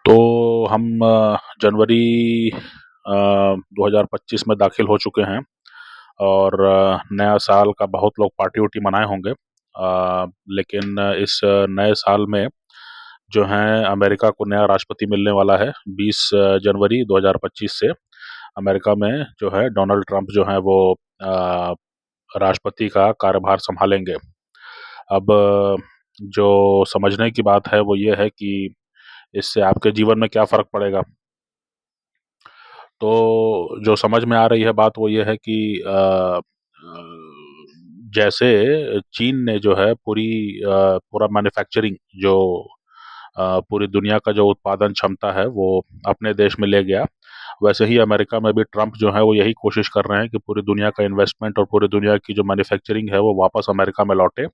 तो हम जनवरी 2025 में दाखिल हो चुके हैं और नया साल का बहुत लोग पार्टी उर्टी मनाए होंगे। लेकिन इस नए साल में जो है अमेरिका को नया राष्ट्रपति मिलने वाला है। 20 जनवरी 2025 से अमेरिका में जो है डोनाल्ड ट्रंप जो है वो राष्ट्रपति का कार्यभार संभालेंगे। अब जो समझने की बात है वो ये है कि इससे आपके जीवन में क्या फर्क पड़ेगा। तो जो समझ में आ रही है बात वो ये है कि जैसे चीन ने जो है पूरा मैन्युफैक्चरिंग जो पूरी दुनिया का जो उत्पादन क्षमता है वो अपने देश में ले गया, वैसे ही अमेरिका में भी ट्रंप जो है वो यही कोशिश कर रहे हैं कि पूरी दुनिया का इन्वेस्टमेंट और पूरी दुनिया की जो मैन्युफैक्चरिंग है वो वापस अमेरिका में लौटे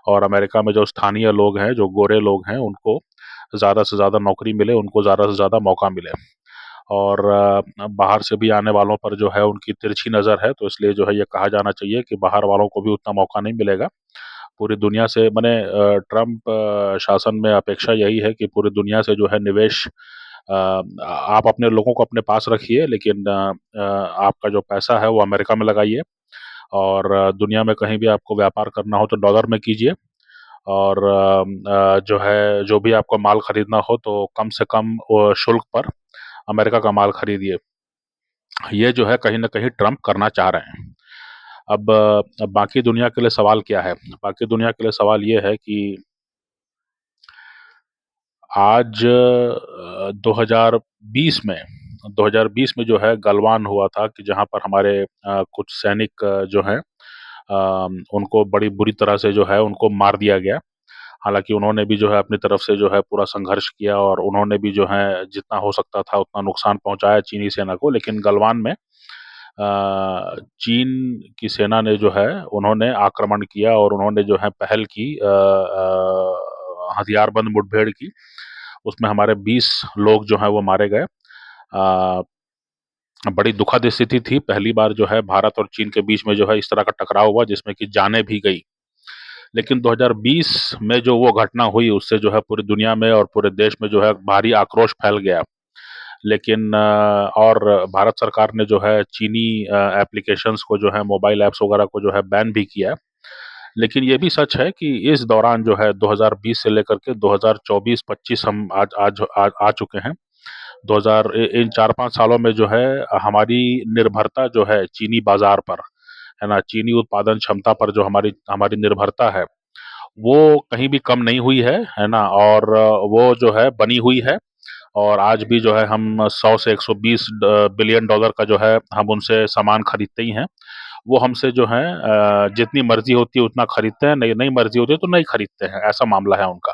और अमेरिका में जो स्थानीय लोग हैं, जो गोरे लोग हैं, उनको ज़्यादा से ज़्यादा नौकरी मिले, उनको ज़्यादा से ज़्यादा मौका मिले। और बाहर से भी आने वालों पर जो है उनकी तिरछी नज़र है, तो इसलिए जो है ये कहा जाना चाहिए कि बाहर वालों को भी उतना मौका नहीं मिलेगा। पूरी दुनिया से माने ट्रंप शासन में अपेक्षा यही है कि पूरी दुनिया से जो है निवेश आप अपने लोगों को अपने पास रखिए, लेकिन आपका जो पैसा है वो अमेरिका में लगाइए और दुनिया में कहीं भी आपको व्यापार करना हो तो डॉलर में कीजिए और जो है जो भी आपको माल खरीदना हो तो कम से कम शुल्क पर अमेरिका का माल खरीदिए। ये जो है कहीं न कहीं ट्रंप करना चाह रहे हैं। अब बाकी दुनिया के लिए सवाल क्या है? बाकी दुनिया के लिए सवाल ये है कि आज 2020 में जो है गलवान हुआ था कि जहाँ पर हमारे कुछ सैनिक जो हैं उनको बड़ी बुरी तरह से जो है उनको मार दिया गया। हालाँकि उन्होंने भी जो है अपनी तरफ से जो है पूरा संघर्ष किया और उन्होंने भी जो है जितना हो सकता था उतना नुकसान पहुँचाया चीनी सेना को। लेकिन गलवान में चीन की सेना ने जो है उन्होंने आक्रमण किया और उन्होंने जो है पहल की, हथियारबंद मुठभेड़ की। उसमें हमारे 20 लोग जो हैं वो मारे गए। बड़ी दुखद स्थिति थी। पहली बार जो है भारत और चीन के बीच में जो है इस तरह का टकराव हुआ जिसमें कि जानें भी गई। लेकिन 2020 में जो वो घटना हुई उससे जो है पूरी दुनिया में और पूरे देश में जो है भारी आक्रोश फैल गया। लेकिन और भारत सरकार ने जो है चीनी एप्लीकेशंस को जो है मोबाइल ऐप्स वगैरह को जो है बैन भी किया है। लेकिन ये भी सच है कि इस दौरान जो है 2020 से लेकर के 2024-25 हम आज आज आज आ चुके हैं। 2000 इन 4-5 सालों में जो है हमारी निर्भरता जो है चीनी बाजार पर, है ना? चीनी उत्पादन क्षमता पर जो हमारी हमारी निर्भरता है, वो कहीं भी कम नहीं हुई है ना? और वो जो है बनी हुई है और आज भी जो है हम 100 से 120 बिलियन डॉलर का जो है हम उनसे सामान खरीदते ही हैं। वो हमसे जो है जितनी मर्जी होती है उतना खरीदते हैं, नहीं नहीं मर्जी होती है तो नहीं खरीदते हैं, ऐसा मामला है उनका।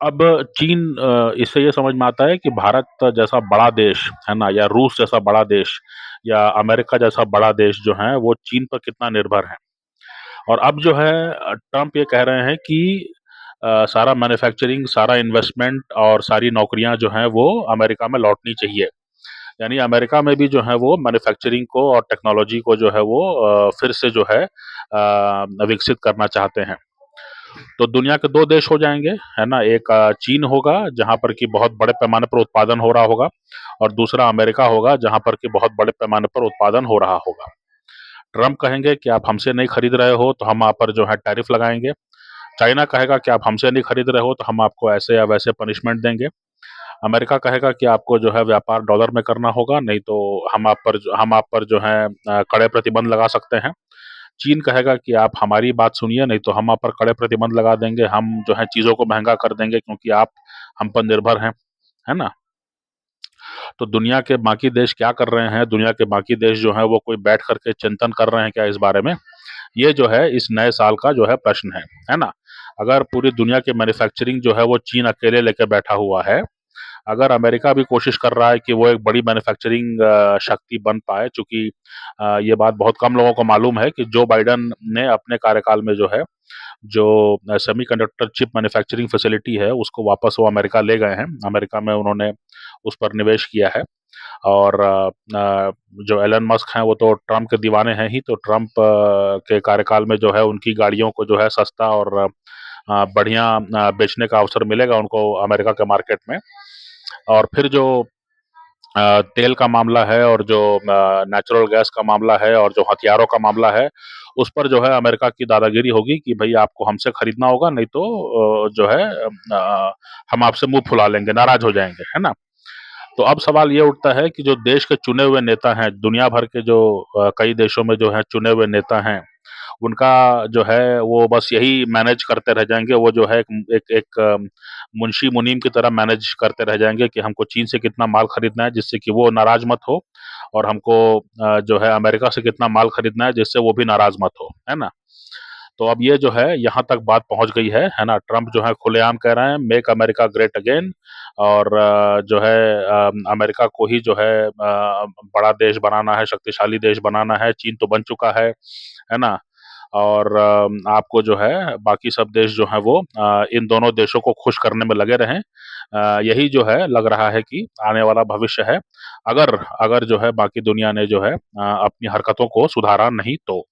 अब चीन इससे ये समझ में आता है कि भारत जैसा बड़ा देश, है ना? या रूस जैसा बड़ा देश या अमेरिका जैसा बड़ा देश जो है वो चीन पर कितना निर्भर है। और अब जो है ट्रंप ये कह रहे हैं कि सारा मैन्युफैक्चरिंग, सारा इन्वेस्टमेंट और सारी नौकरियां जो हैं वो अमेरिका में लौटनी चाहिए। यानी अमेरिका में भी जो है वो मैन्युफैक्चरिंग को और टेक्नोलॉजी को जो है वो फिर से जो है विकसित करना चाहते हैं। तो दुनिया के 2 देश हो जाएँगे, है ना? एक चीन होगा जहाँ पर कि बहुत बड़े पैमाने पर उत्पादन हो रहा होगा और दूसरा अमेरिका होगा जहाँ पर कि बहुत बड़े पैमाने पर उत्पादन हो रहा होगा। ट्रंप कहेंगे कि आप हमसे नहीं खरीद रहे हो तो हम आप पर जो है टैरिफ लगाएँगे। चाइना कहेगा कि आप हमसे नहीं खरीद रहे हो तो हम आपको ऐसे या वैसे पनिशमेंट देंगे। अमेरिका कहेगा कि आपको जो है व्यापार डॉलर में करना होगा, नहीं तो हम आप पर जो है कड़े प्रतिबंध लगा सकते हैं। चीन कहेगा कि आप हमारी बात सुनिए, नहीं तो हम आप पर कड़े प्रतिबंध लगा देंगे, हम जो है चीज़ों को महँगा कर देंगे क्योंकि आप हम पर निर्भर हैं, है ना? तो दुनिया के बाकी देश क्या कर रहे हैं? दुनिया के बाकी देश जो हैं वो कोई बैठ कर के चिंतन कर रहे हैं क्या इस बारे में? ये जो है इस नए साल का जो है प्रश्न है ना? अगर पूरी दुनिया की मैन्युफैक्चरिंग जो है वो चीन अकेले लेके बैठा हुआ है, अगर अमेरिका भी कोशिश कर रहा है कि वो एक बड़ी मैन्युफैक्चरिंग शक्ति बन पाए, चूँकि ये बात बहुत कम लोगों को मालूम है कि जो बाइडेन ने अपने कार्यकाल में जो है, जो सेमीकंडक्टर चिप मैन्युफैक्चरिंग फैसिलिटी है, उसको वापस वो अमेरिका ले गए हैं। अमेरिका में उन्होंने उस पर निवेश किया है और जो एलन मस्क हैं, वो तो ट्रंप के दीवाने हैं ही, तो ट्रंप के कार्यकाल में जो है उनकी गाड़ियों को जो है सस्ता और बढ़िया बेचने का अवसर मिलेगा उनको अमेरिका के मार्केट में। और फिर जो तेल का मामला है और जो नेचुरल गैस का मामला है और जो हथियारों का मामला है, उस पर जो है अमेरिका की दादागिरी होगी कि भई आपको हमसे खरीदना होगा, नहीं तो जो है हम आपसे मुँह फुला लेंगे, नाराज़ हो जाएँगे, है ना? तो अब सवाल ये उठता है कि जो देश के चुने हुए नेता हैं, दुनिया भर के जो कई देशों में जो है चुने हुए नेता हैं, उनका जो है वो बस यही मैनेज करते रह जाएँगे। वो जो है एक एक एक मुंशी मुनीम की तरह मैनेज करते रह जाएँगे कि हमको चीन से कितना माल खरीदना है जिससे कि वो नाराज़ मत हो, और हमको जो है अमेरिका से कितना माल खरीदना है जिससे वो भी नाराज़ मत हो, है ना? तो अब ये जो है यहाँ तक बात पहुँच गई है ना? ट्रम्प जो है खुलेआम कह रहे हैं मेक अमेरिका ग्रेट अगेन, और जो है अमेरिका को ही जो है बड़ा देश बनाना है, शक्तिशाली देश बनाना है, चीन तो बन चुका है ना? और आपको जो है बाकी सब देश जो हैं वो इन दोनों देशों को खुश करने में लगे रहें। यही जो है लग रहा है कि आने वाला भविष्य है, अगर अगर जो है बाकी दुनिया ने जो है अपनी हरकतों को सुधारा नहीं तो।